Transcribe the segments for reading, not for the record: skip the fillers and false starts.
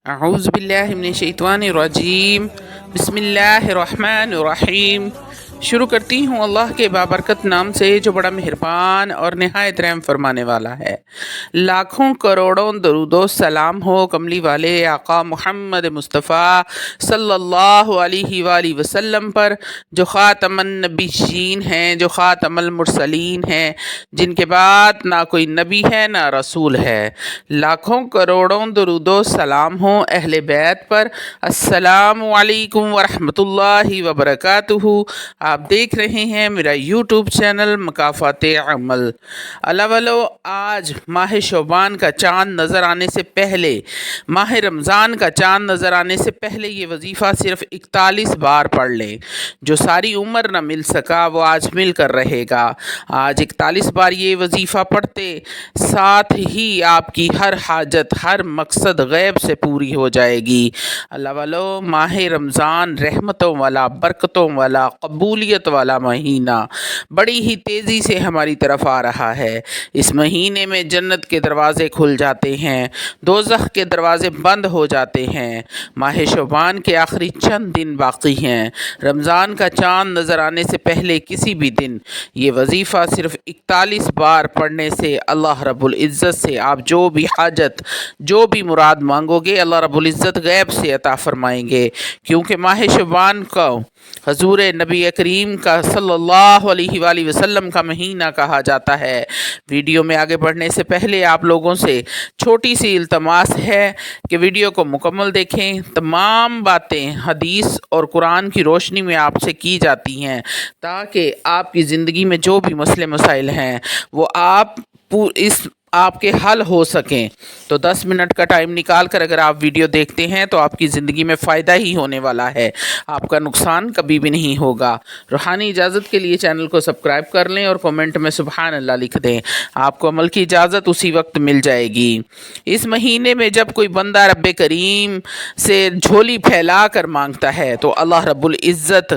اعوذ باللہ من الشیطان الرجیم بسم اللہ الرحمن الرحیم۔ شروع کرتی ہوں اللہ کے بابرکت نام سے جو بڑا مہربان اور نہایت رحم فرمانے والا ہے۔ لاکھوں کروڑوں درود و سلام ہو کملی والے آقا محمد مصطفیٰ صلی اللہ علیہ وآلہ وسلم پر، جو خاتم النبیین ہیں، جو خاتم المرسلین ہیں، جن کے بعد نہ کوئی نبی ہے نہ رسول ہے۔ لاکھوں کروڑوں درود و سلام ہو اہل بیت پر۔ السلام علیکم ورحمۃ اللہ وبرکاتہ۔ آپ دیکھ رہے ہیں میرا یوٹیوب چینل مکافات عمل۔ آج ماہ شعبان کا چاند نظر آنے سے پہلے، ماہ رمضان کا چاند نظر آنے سے پہلے یہ وظیفہ صرف 41 بار پڑھ لیں۔ جو ساری عمر نہ مل سکا وہ آج مل کر رہے گا۔ آج 41 بار یہ وظیفہ پڑھتے، ساتھ ہی آپ کی ہر حاجت، ہر مقصد غیب سے پوری ہو جائے گی۔ ماہ رمضان رحمتوں والا، برکتوں والا، قبولیت والا مہینہ بڑی ہی تیزی سے ہماری طرف آ رہا ہے۔ اس مہینے میں جنت کے دروازے کھل جاتے ہیں، دوزخ کے دروازے بند ہو جاتے ہیں۔ ماہ شعبان کے آخری چند دن باقی ہیں۔ رمضان کا چاند نظر آنے سے پہلے کسی بھی دن یہ وظیفہ صرف 41 بار پڑھنے سے اللہ رب العزت سے آپ جو بھی حاجت، جو بھی مراد مانگو گے، اللہ رب العزت غیب سے عطا فرمائیں گے، کیونکہ ماہ شعبان کو حضور نبی کریم کا صلی اللہ علیہ وآلہ وسلم کا مہینہ کہا جاتا ہے۔ ویڈیو میں آگے بڑھنے سے پہلے آپ لوگوں سے چھوٹی سی التماس ہے کہ ویڈیو کو مکمل دیکھیں۔ تمام باتیں حدیث اور قرآن کی روشنی میں آپ سے کی جاتی ہیں تاکہ آپ کی زندگی میں جو بھی مسئلے مسائل ہیں وہ آپ کے حل ہو سکیں۔ تو 10 منٹ کا ٹائم نکال کر اگر آپ ویڈیو دیکھتے ہیں تو آپ کی زندگی میں فائدہ ہی ہونے والا ہے، آپ کا نقصان کبھی بھی نہیں ہوگا۔ روحانی اجازت کے لیے چینل کو سبسکرائب کر لیں اور کومنٹ میں سبحان اللہ لکھ دیں، آپ کو عمل کی اجازت اسی وقت مل جائے گی۔ اس مہینے میں جب کوئی بندہ رب کریم سے جھولی پھیلا کر مانگتا ہے تو اللہ رب العزت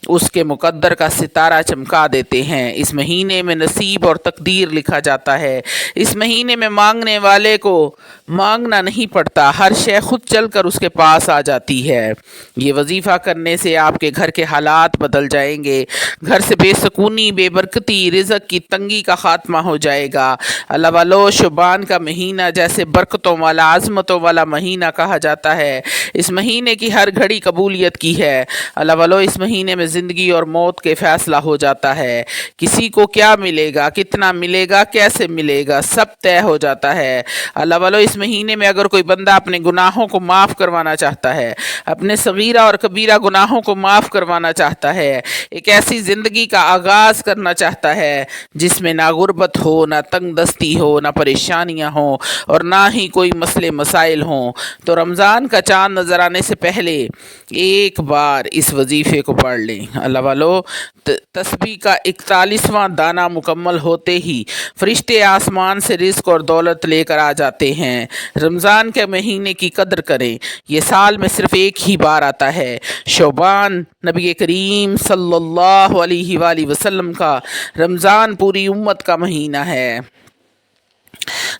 اس کے مقدر کا ستارہ چمکا دیتے ہیں۔ اس مہینے میں نصیب اور تقدیر لکھا جاتا ہے۔ اس مہینے میں مانگنے والے کو مانگنا نہیں پڑتا، ہر شے خود چل کر اس کے پاس آ جاتی ہے۔ یہ وظیفہ کرنے سے آپ کے گھر کے حالات بدل جائیں گے، گھر سے بے سکونی، بے برکتی، رزق کی تنگی کا خاتمہ ہو جائے گا۔ شعبان کا مہینہ جیسے برکتوں والا، عظمتوں والا مہینہ کہا جاتا ہے، اس مہینے کی ہر گھڑی قبولیت کی ہے۔ اس مہینے میں زندگی اور موت کے فیصلہ ہو جاتا ہے۔ کسی کو کیا ملے گا، کتنا ملے گا، کیسے ملے گا، سب طے ہو جاتا ہے۔ اس مہینے میں اگر کوئی بندہ اپنے گناہوں کو معاف کروانا چاہتا ہے، اپنے صغیرہ اور کبیرہ گناہوں کو معاف کروانا چاہتا ہے، ایک ایسی زندگی کا آغاز کرنا چاہتا ہے جس میں نہ غربت ہو، نہ تنگ دستی ہو، نہ پریشانیاں ہوں اور نہ ہی کوئی مسئلے مسائل ہوں، تو رمضان کا چاند نظر آنے سے پہلے ایک بار اس وظیفے کو پڑھ لیں۔ تسبیح کا 41واں دانہ مکمل ہوتے ہی فرشتے آسمان سے رزق اور دولت لے کر آ جاتے ہیں۔ رمضان کے مہینے کی قدر کریں، یہ سال میں صرف ایک ہی بار آتا ہے۔ شعبان نبی کریم صلی اللہ علیہ وآلہ وسلم کا، رمضان پوری امت کا مہینہ ہے۔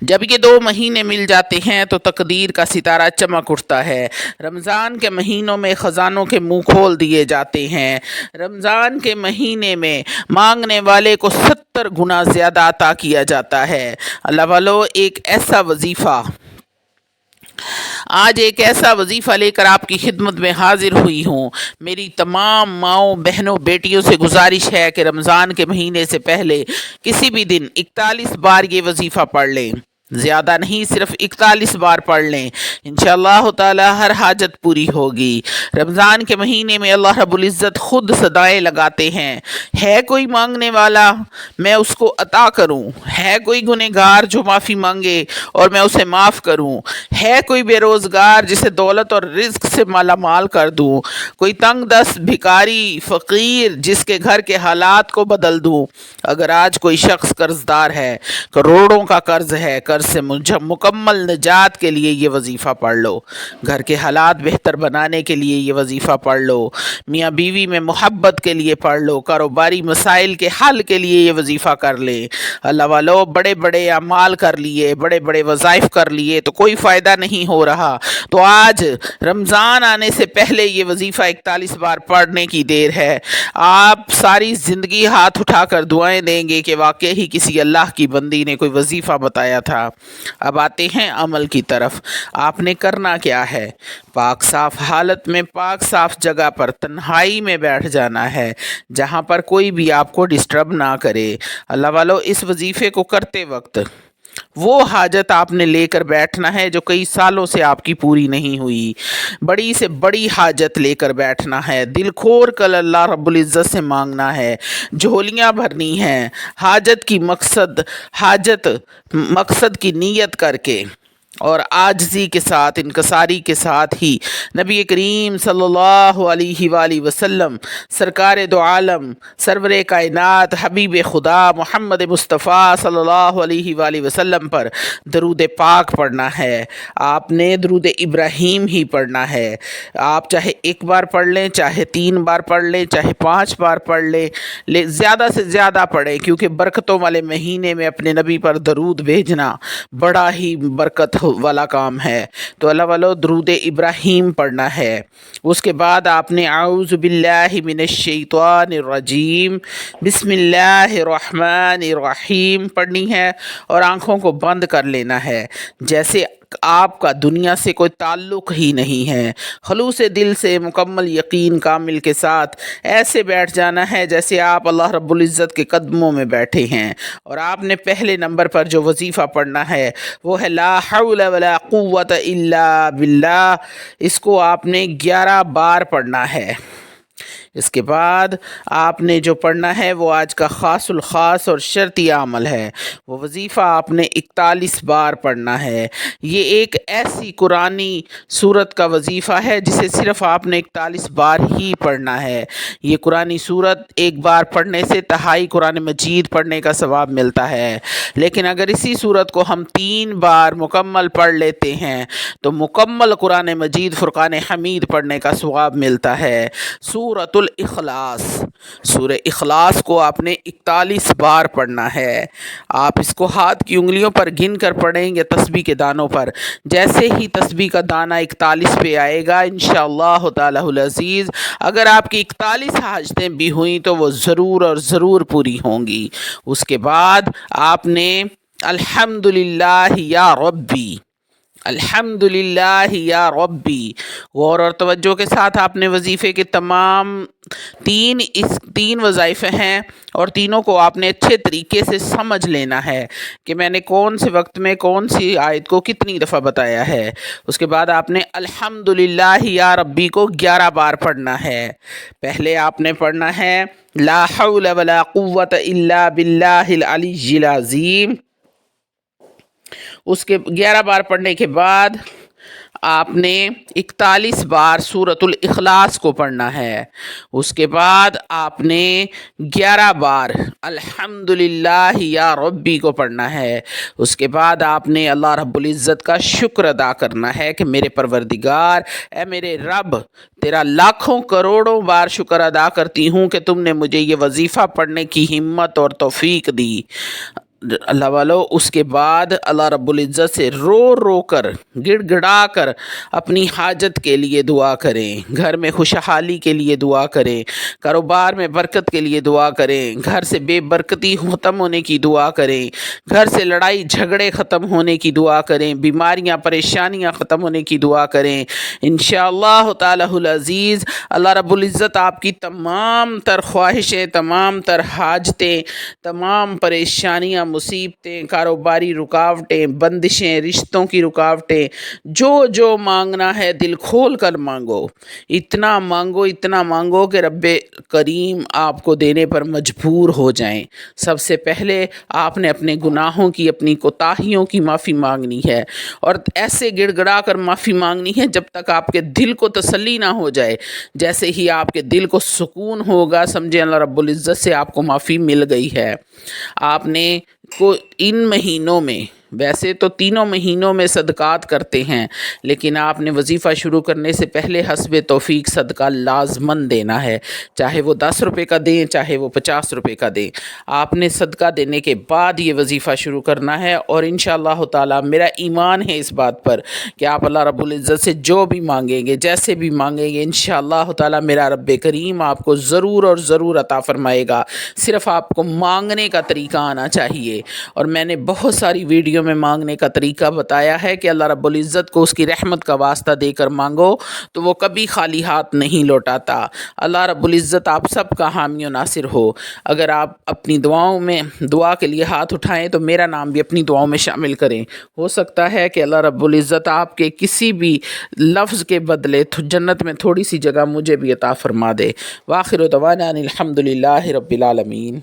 جب یہ 2 مہینے مل جاتے ہیں تو تقدیر کا ستارہ چمک اٹھتا ہے۔ رمضان کے مہینوں میں خزانوں کے منہ کھول دیے جاتے ہیں۔ رمضان کے مہینے میں مانگنے والے کو 70 گنا زیادہ عطا کیا جاتا ہے۔ آج ایک ایسا وظیفہ لے کر آپ کی خدمت میں حاضر ہوئی ہوں۔ میری تمام ماؤں، بہنوں، بیٹیوں سے گزارش ہے کہ رمضان کے مہینے سے پہلے کسی بھی دن 41 بار یہ وظیفہ پڑھ لیں، زیادہ نہیں، صرف 41 بار پڑھ لیں، انشاءاللہ تعالی ہر حاجت پوری ہوگی۔ رمضان کے مہینے میں اللہ رب العزت خود صدائیں لگاتے ہیں، ہے کوئی مانگنے والا میں اس کو عطا کروں، ہے کوئی گنہگار جو معافی مانگے اور میں اسے معاف کروں، ہے کوئی بے روزگار جسے دولت اور رزق سے مالا مال کر دوں، کوئی تنگ دست بھکاری فقیر جس کے گھر کے حالات کو بدل دوں۔ اگر آج کوئی شخص قرض دار ہے، کروڑوں کا قرض ہے، قرض سے مکمل نجات کے لیے یہ وظیفہ پڑھ لو، گھر کے حالات بہتر بنانے کے لیے یہ وظیفہ پڑھ لو، میاں بیوی میں محبت کے لیے پڑھ لو، کاروباری مسائل کے حل کے لیے یہ وظیفہ کر لیں۔ اللہ والو، بڑے بڑے اعمال کر لیے، بڑے بڑے وظائف کر لیے تو کوئی فائدہ نہیں ہو رہا، تو آج رمضان آنے سے پہلے یہ وظیفہ 41 بار پڑھنے کی دیر ہے۔ آپ ساری زندگی ہاتھ اٹھا کر دعائیں دیں گے کہ واقعی ہی کسی اللہ کی بندی نے کوئی وظیفہ بتایا تھا۔ اب آتے ہیں عمل کی طرف۔ آپ نے کرنا کیا ہے؟ پاک صاف حالت میں پاک صاف جگہ پر تنہائی میں بیٹھ جانا ہے، جہاں پر کوئی بھی آپ کو ڈسٹرب نہ کرے۔ اللہ والو، اس وظیفے کو کرتے وقت وہ حاجت آپ نے لے کر بیٹھنا ہے جو کئی سالوں سے آپ کی پوری نہیں ہوئی، بڑی سے بڑی حاجت لے کر بیٹھنا ہے، دل کھول کر اللہ رب العزت سے مانگنا ہے، جھولیاں بھرنی ہیں، مقصد کی نیت کر کے اور عاجزی کے ساتھ، انکساری کے ساتھ ہی نبی کریم صلی اللہ علیہ وآلہ وسلم، سرکار دو عالم، سرور کائنات، حبیب خدا محمد مصطفیٰ صلی اللہ علیہ وآلہ وسلم پر درود پاک پڑھنا ہے۔ آپ نے درود ابراہیم ہی پڑھنا ہے۔ آپ چاہے ایک بار پڑھ لیں، چاہے 3 بار پڑھ لیں، چاہے 5 بار پڑھ لیں، زیادہ سے زیادہ پڑھیں، کیونکہ برکتوں والے مہینے میں اپنے نبی پر درود بھیجنا بڑا ہی برکت والا کام ہے۔ تو اللہ والو، درود ابراہیم پڑھنا ہے۔ اس کے بعد آپ نے اعوذ باللہ من الشیطان الرجیم بسم اللہ الرحمن الرحیم پڑھنی ہے اور آنکھوں کو بند کر لینا ہے، جیسے آپ کا دنیا سے کوئی تعلق ہی نہیں ہے، خلوص دل سے، مکمل یقین کامل کے ساتھ ایسے بیٹھ جانا ہے جیسے آپ اللہ رب العزت کے قدموں میں بیٹھے ہیں۔ اور آپ نے پہلے نمبر پر جو وظیفہ پڑھنا ہے وہ ہے لا حول ولا قوت الا باللہ۔ اس کو آپ نے 11 بار پڑھنا ہے۔ اس کے بعد آپ نے جو پڑھنا ہے وہ آج کا خاص الخاص اور شرطی عمل ہے، وہ وظیفہ آپ نے 41 بار پڑھنا ہے۔ یہ ایک ایسی قرآنی سورت کا وظیفہ ہے جسے صرف آپ نے 41 بار ہی پڑھنا ہے۔ یہ قرآنی سورت ایک بار پڑھنے سے تہائی قرآن مجید پڑھنے کا ثواب ملتا ہے، لیکن اگر اسی سورت کو ہم 3 بار مکمل پڑھ لیتے ہیں تو مکمل قرآن مجید فرقان حمید پڑھنے کا ثواب ملتا ہے۔ سورۃ الاخلاص، سورہ اخلاص کو آپ نے 41 بار پڑھنا ہے۔ آپ اس کو ہاتھ کی انگلیوں پر گن کر پڑھیں گے تسبیح کے دانوں پر، جیسے ہی تسبیح کا دانہ 41 پہ آئے گا انشاءاللہ تعالی العزیز، اگر آپ کی 41 حاجتیں بھی ہوئیں تو وہ ضرور اور ضرور پوری ہوں گی۔ اس کے بعد آپ نے الحمدللہ یا ربی، الحمدللہ یا ربی، غور اور توجہ کے ساتھ آپ نے وظیفے کے تمام 3 وظائف ہیں اور تینوں کو آپ نے اچھے طریقے سے سمجھ لینا ہے کہ میں نے کون سے وقت میں کون سی آیت کو کتنی دفعہ بتایا ہے۔ اس کے بعد آپ نے الحمدللہ یا ربی کو 11 بار پڑھنا ہے۔ پہلے آپ نے پڑھنا ہے لا حول ولا قوت الا باللہ العلی العظیم۔ اس کے 11 بار پڑھنے کے بعد آپ نے 41 بار سورۃ الاخلاص کو پڑھنا ہے۔ اس کے بعد آپ نے 11 بار الحمدللہ یا ربی کو پڑھنا ہے۔ اس کے بعد آپ نے اللہ رب العزت کا شکر ادا کرنا ہے کہ میرے پروردگار، اے میرے رب، تیرا لاکھوں کروڑوں بار شکر ادا کرتی ہوں کہ تم نے مجھے یہ وظیفہ پڑھنے کی ہمت اور توفیق دی۔ اللہ والو، اس کے بعد اللہ رب العزت سے رو رو کر، گڑ گڑا کر اپنی حاجت کے لیے دعا کریں، گھر میں خوشحالی کے لیے دعا کریں، کاروبار میں برکت کے لیے دعا کریں، گھر سے بے برکتی ختم ہونے کی دعا کریں، گھر سے لڑائی جھگڑے ختم ہونے کی دعا کریں، بیماریاں پریشانیاں ختم ہونے کی دعا کریں۔ انشاءاللہ تعالی العزیز اللہ رب العزت آپ کی تمام تر خواہشیں، تمام تر حاجتیں، تمام پریشانیاں، مصیبتیں، کاروباری رکاوٹیں، بندشیں، رشتوں کی رکاوٹیں، جو مانگنا ہے دل کھول کر مانگو، اتنا مانگو، اتنا مانگو کہ رب کریم آپ کو دینے پر مجبور ہو جائیں۔ سب سے پہلے آپ نے اپنے گناہوں کی، اپنی کوتاہیوں کی معافی مانگنی ہے، اور ایسے گڑ گڑا کر معافی مانگنی ہے جب تک آپ کے دل کو تسلی نہ ہو جائے۔ جیسے ہی آپ کے دل کو سکون ہوگا، سمجھیں اللہ رب العزت سے آپ کو معافی مل گئی ہے۔ آپ نے ان مہینوں میں ویسے تو تینوں مہینوں میں صدقات کرتے ہیں، لیکن آپ نے وظیفہ شروع کرنے سے پہلے حسب توفیق صدقہ لازماً دینا ہے، چاہے وہ 10 روپے کا دیں چاہے وہ 50 روپے کا دیں۔ آپ نے صدقہ دینے کے بعد یہ وظیفہ شروع کرنا ہے، اور انشاءاللہ تعالی میرا ایمان ہے اس بات پر کہ آپ اللہ رب العزت سے جو بھی مانگیں گے، جیسے بھی مانگیں گے، انشاءاللہ تعالی میرا رب کریم آپ کو ضرور اور ضرور عطا فرمائے گا۔ صرف آپ کو مانگنے کا طریقہ آنا چاہیے، اور میں نے بہت ساری ویڈیو میں مانگنے کا طریقہ بتایا ہے کہ اللہ رب العزت کو اس کی رحمت کا واسطہ دے کر مانگو تو وہ کبھی خالی ہاتھ نہیں لوٹاتا۔ اللہ رب العزت آپ سب کا حامی و ناصر ہو۔ اگر آپ اپنی دعاؤں میں دعا کے لیے ہاتھ اٹھائیں تو میرا نام بھی اپنی دعاؤں میں شامل کریں، ہو سکتا ہے کہ اللہ رب العزت آپ کے کسی بھی لفظ کے بدلے جنت میں تھوڑی سی جگہ مجھے بھی عطا فرما دے۔ وآخر دعوانا ان الحمد للہ رب العالمین۔